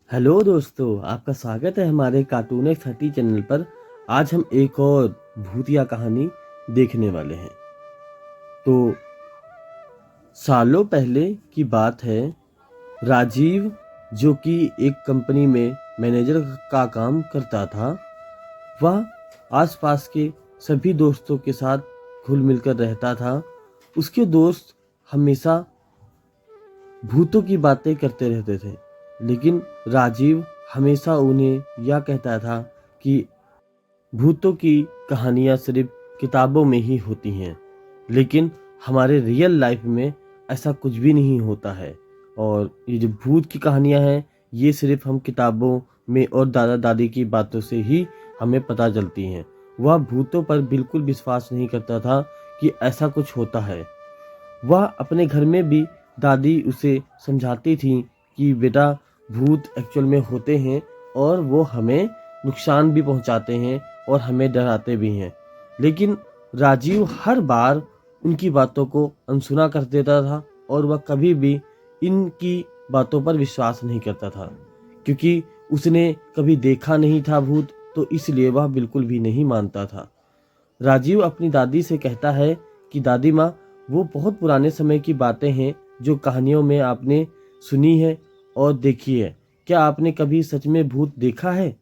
Hello दोस्तों, आपका स्वागत है हमारे कार्टून एक्स 30 चैनल पर। आज हम एक और भूतिया कहानी देखने वाले हैं। तो सालों पहले की बात है। राजीव, जो कि एक कंपनी में मैनेजर का काम करता था, वह आसपास के सभी दोस्तों के साथ घुल मिलकर रहता था। उसके दोस्त हमेशा भूतों की बातें करते रहते थे, लेकिन राजीव हमेशा उन्हें यह कहता था कि भूतों की कहानियाँ सिर्फ किताबों में ही होती हैं, लेकिन हमारे रियल लाइफ में ऐसा कुछ भी नहीं होता है। और ये जो भूत की कहानियाँ हैं, ये सिर्फ हम किताबों में और दादा दादी की बातों से ही हमें पता चलती हैं। वह भूतों पर बिल्कुल विश्वास नहीं करता था कि ऐसा कुछ होता है। वह अपने घर में भी दादी उसे समझाती थी कि बेटा, भूत एक्चुअल में होते हैं और वो हमें नुकसान भी पहुंचाते हैं और हमें डराते भी हैं। लेकिन राजीव हर बार उनकी बातों को अनसुना कर देता था और वह कभी भी इनकी बातों पर विश्वास नहीं करता था, क्योंकि उसने कभी देखा नहीं था भूत, तो इसलिए वह बिल्कुल भी नहीं मानता था। राजीव अपनी दादी से कहता है कि दादी माँ, वो बहुत पुराने समय की बातें हैं जो कहानियों में आपने सुनी है और देखी है। क्या आपने कभी सच में भूत देखा है?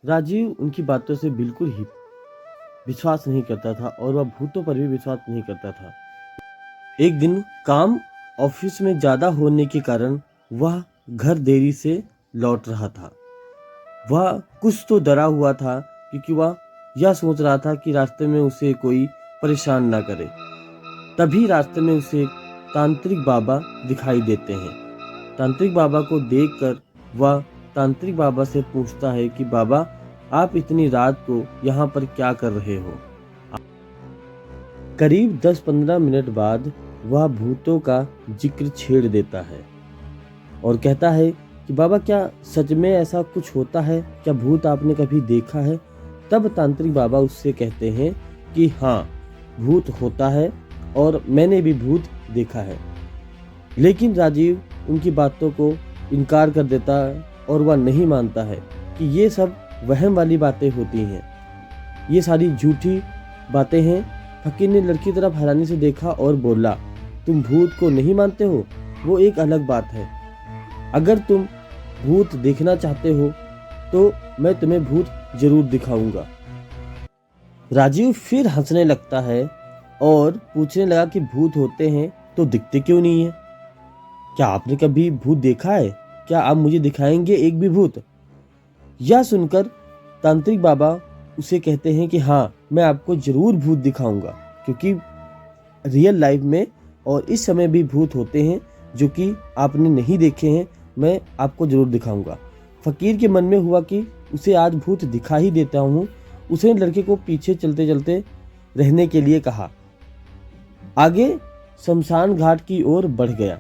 राजीव उनकी बातों से बिल्कुल ही विश्वास नहीं करता था और वह भूतों पर भी विश्वास नहीं करता था। एक दिन काम ऑफिस में ज़्यादा होने के कारण वह घर देरी से लौट रहा था। वह कुछ तो डरा हुआ था, क्योंकि वह यह सोच रहा था कि रास्ते में उसे कोई परेशान ना करे। तभी रास्ते में उसे एक तांत्रिक बाबा दिखाई देते हैं। तांत्रिक बाबा को देखकर वह तांत्रिक बाबा से पूछता है कि बाबा, आप इतनी रात को यहाँ पर क्या कर रहे हो? करीब 10-15 मिनट बाद वह भूतों का जिक्र छेड़ देता है और कहता है कि बाबा, क्या सच में ऐसा कुछ होता है? क्या भूत आपने कभी देखा है? तब तांत्रिक बाबा उससे कहते हैं कि हाँ, भूत होता है और मैंने भी भूत देखा है। लेकिन राजीव उनकी बातों को इनकार कर देता है और वह नहीं मानता है कि ये सब वहम वाली बातें होती हैं, ये सारी झूठी बातें हैं। फकीर ने लड़की तरफ हैरानी से देखा और बोला, तुम भूत को नहीं मानते हो? वो एक अलग बात है। अगर तुम भूत देखना चाहते हो तो मैं तुम्हें भूत जरूर दिखाऊंगा। राजीव फिर हंसने लगता है और पूछने लगा कि भूत होते हैं तो दिखते क्यों नहीं है? क्या आपने कभी भूत देखा है? क्या आप मुझे दिखाएंगे एक भी भूत? यह सुनकर तांत्रिक बाबा उसे कहते हैं कि हाँ, मैं आपको जरूर भूत दिखाऊंगा, क्योंकि रियल लाइफ में और इस समय भी भूत होते हैं जो कि आपने नहीं देखे हैं। मैं आपको जरूर दिखाऊंगा। फकीर के मन में हुआ कि उसे आज भूत दिखा ही देता हूँ। उसने लड़के को पीछे चलते चलते रहने के लिए कहा। आगे शमशान घाट की ओर बढ़ गया।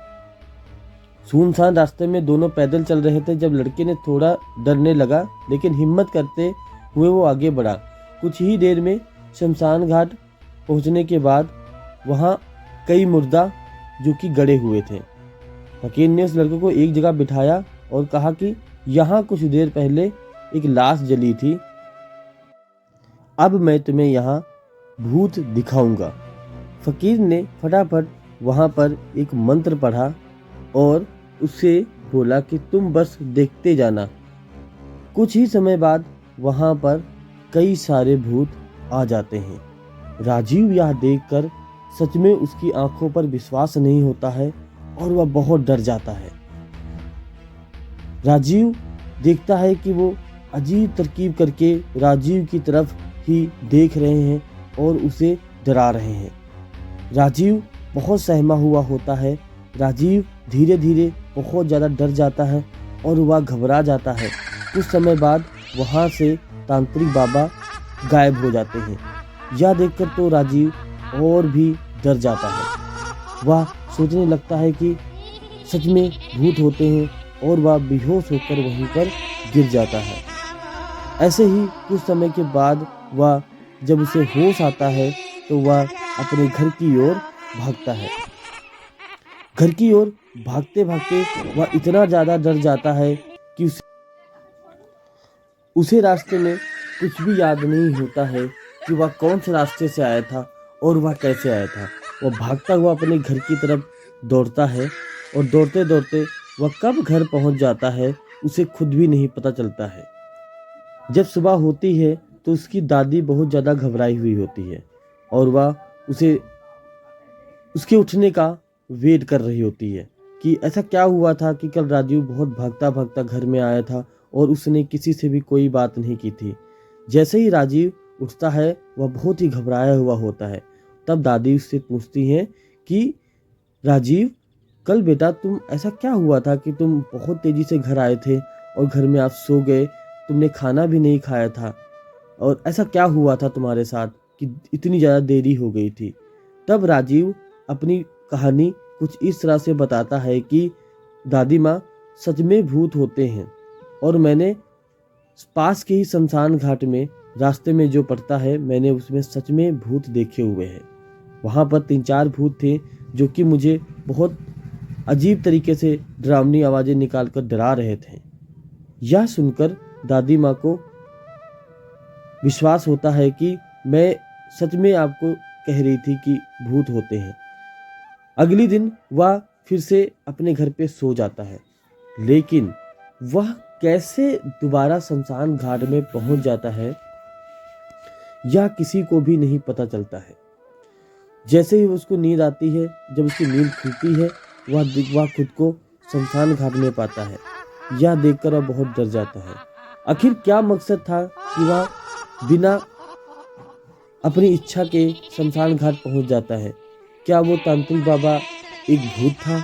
सुनसान रास्ते में दोनों पैदल चल रहे थे जब लड़के ने थोड़ा डरने लगा, लेकिन हिम्मत करते हुए वो आगे बढ़ा। कुछ ही देर में शमशान घाट पहुंचने के बाद वहां कई मुर्दा जो कि गड़े हुए थे। फकीर ने उस लड़के को एक जगह बिठाया और कहा कि यहाँ कुछ देर पहले एक लाश जली थी। अब मैं तुम्हें यहाँ भूत दिखाऊंगा। फकीर ने फटाफट वहाँ पर एक मंत्र पढ़ा और उससे बोला कि तुम बस देखते जाना। कुछ ही समय बाद वहाँ पर कई सारे भूत आ जाते हैं। राजीव यह देखकर सच में उसकी आंखों पर विश्वास नहीं होता है और वह बहुत डर जाता है। राजीव देखता है कि वो अजीब तरकीब करके राजीव की तरफ ही देख रहे हैं और उसे डरा रहे हैं। राजीव बहुत सहमा हुआ होता है। राजीव धीरे धीरे बहुत ज़्यादा डर जाता है और वह घबरा जाता है। कुछ समय बाद वहाँ से तांत्रिक बाबा गायब हो जाते हैं। यह देखकर तो राजीव और भी डर जाता है। वह सोचने लगता है कि सच में भूत होते हैं और वह बेहोश होकर वहीं पर गिर जाता है। ऐसे ही कुछ समय के बाद वह जब उसे होश आता है तो वह अपने घर की ओर भागता है। घर की ओर भागते भागते वह इतना ज़्यादा डर जाता है कि उसे रास्ते में कुछ भी याद नहीं होता है कि वह कौन से रास्ते से आया था और वह कैसे आया था। वह भागता हुआ अपने घर की तरफ दौड़ता है और दौड़ते दौड़ते वह कब घर पहुंच जाता है उसे खुद भी नहीं पता चलता है। जब सुबह होती है तो उसकी दादी बहुत ज़्यादा घबराई हुई होती है और वह उसके उठने का वेट कर रही होती है कि ऐसा क्या हुआ था कि कल राजीव बहुत भागता भागता घर में आया था और उसने किसी से भी कोई बात नहीं की थी। जैसे ही राजीव उठता है वह बहुत ही घबराया हुआ होता है। तब दादी उससे पूछती हैं कि राजीव, कल बेटा तुम ऐसा क्या हुआ था कि तुम बहुत तेज़ी से घर आए थे और घर में आप सो गए, तुमने खाना भी नहीं खाया था, और ऐसा क्या हुआ था तुम्हारे साथ कि इतनी ज़्यादा देरी हो गई थी। तब राजीव अपनी कहानी कुछ इस तरह से बताता है कि दादी माँ, सच में भूत होते हैं और मैंने पास के ही शमशान घाट में रास्ते में जो पड़ता है मैंने उसमें सच में भूत देखे हुए हैं। वहाँ पर 3-4 भूत थे जो कि मुझे बहुत अजीब तरीके से डरावनी आवाज़ें निकाल कर डरा रहे थे। यह सुनकर दादी माँ को विश्वास होता है कि मैं सच में आपको कह रही थी कि भूत होते हैं। अगले दिन वह फिर से अपने घर पे सो जाता है, लेकिन वह कैसे दोबारा शमशान घाट में पहुंच जाता है यह किसी को भी नहीं पता चलता है। जैसे ही उसको नींद आती है, जब उसकी नींद खुलती है, वह खुद को शमशान घाट में पाता है। यह देखकर वह बहुत डर जाता है। आखिर क्या मकसद था कि वह बिना अपनी इच्छा के शमशान घाट पहुंच जाता है? क्या वो तांत्रिक बाबा एक भूत था?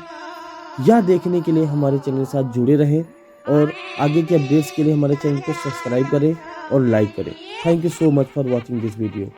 यह देखने के लिए हमारे चैनल के साथ जुड़े रहें और आगे के अपडेट्स के लिए हमारे चैनल को सब्सक्राइब करें और लाइक करें। Thank you so much for watching this video.